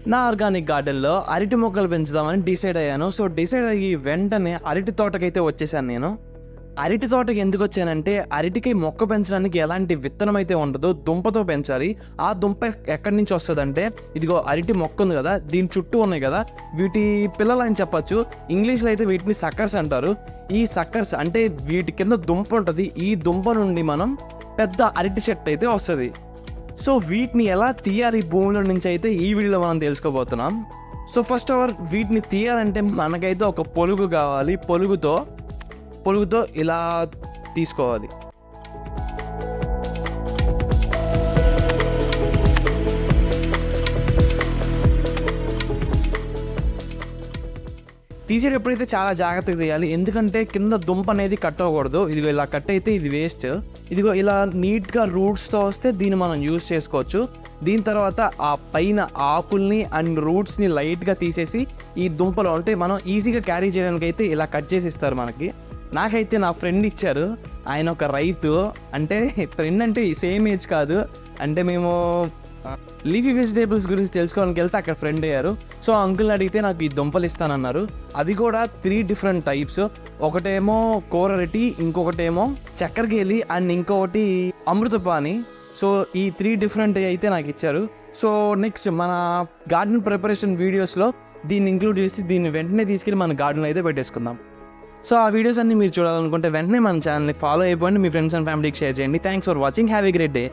నా ఆర్గానిక్ గార్డెన్లో అరటి మొక్కలు పెంచుదామని డిసైడ్ అయ్యాను. సో డిసైడ్ అయ్యి వెంటనే అరటి తోటకైతే వచ్చేసాను నేను. అరటి తోటకి ఎందుకు వచ్చానంటే, అరటికి మొక్క పెంచడానికి ఎలాంటి విత్తనం అయితే ఉండదు, దుంపతో పెంచాలి. ఆ దుంప ఎక్కడి నుంచి వస్తుందంటే, ఇదిగో అరటి మొక్క ఉంది కదా, దీని చుట్టూ ఉన్నాయి కదా, వీటి పిల్లలు అని చెప్పచ్చు. ఇంగ్లీష్లో అయితే వీటిని సక్కర్స్ అంటారు. ఈ సక్కర్స్ అంటే వీటి కింద దుంప ఉంటుంది. ఈ దుంప నుండి మనం పెద్ద అరటి చెట్టు అయితే వస్తుంది. సో వీటిని ఎలా తీయాలి భూమిలో నుంచి అయితే ఈ వీడియోలో మనం తెలుసుకోబోతున్నాం. సో ఫస్ట్ ఆఫ్ ఆల్ వీటిని తీయాలంటే మనకైతే ఒక పొలుగు కావాలి. పొలుగుతో ఇలా తీసుకోవాలి. తీసేటప్పుడైతే చాలా జాగ్రత్తగా తీయాలి, ఎందుకంటే కింద దుంప అనేది కట్ అవ్వకూడదు. ఇదిగో ఇలా కట్ అయితే ఇది వేస్ట్. ఇదిగో ఇలా నీట్గా రూట్స్తో వస్తే దీన్ని మనం యూజ్ చేసుకోవచ్చు. దీని తర్వాత ఆ పైన ఆకుల్ని అండ్ రూట్స్ని లైట్గా తీసేసి ఈ దుంపలో అంటే మనం ఈజీగా క్యారీ చేయడానికి అయితే ఇలా కట్ చేసి ఇస్తారు మనకి. నాకైతే నా ఫ్రెండ్ ఇచ్చారు. ఆయన ఒక రైతు, అంటే ఫ్రెండ్ అంటే సేమ్ ఏజ్ కాదు, అంటే మేము లీఫీ వెజిటేబుల్స్ గురించి తెలుసుకోవడానికి వెళ్తే అక్కడ ఫ్రెండ్ అయ్యారు. సో అంకుల్ని అడిగితే నాకు ఈ దుంపలు ఇస్తానన్నారు. అది కూడా 3 డిఫరెంట్ టైప్స్. ఒకటేమో కోరరటి, ఇంకొకటేమో చక్కెరకేళి అండ్ ఇంకొకటి అమృతపాణి. సో ఈ 3 డిఫరెంట్ అయితే నాకు ఇచ్చారు. సో నెక్స్ట్ మన గార్డెన్ ప్రిపరేషన్ వీడియోస్లో దీన్ని ఇంక్లూడ్ చేసి దీన్ని వెంటనే తీసుకెళ్ళి మన గార్డెన్లో అయితే పెట్టేసుకుందాం. సో ఆ వీడియోస్ అన్ని మీరు చూడాలనుకుంటే వెంటనే మన ఛానల్ని ఫాలో అయిపోండి, మీ ఫ్రెండ్స్ అండ్ ఫ్యామిలీకి షేర్ చేయండి. Thanks for watching. Have a great day.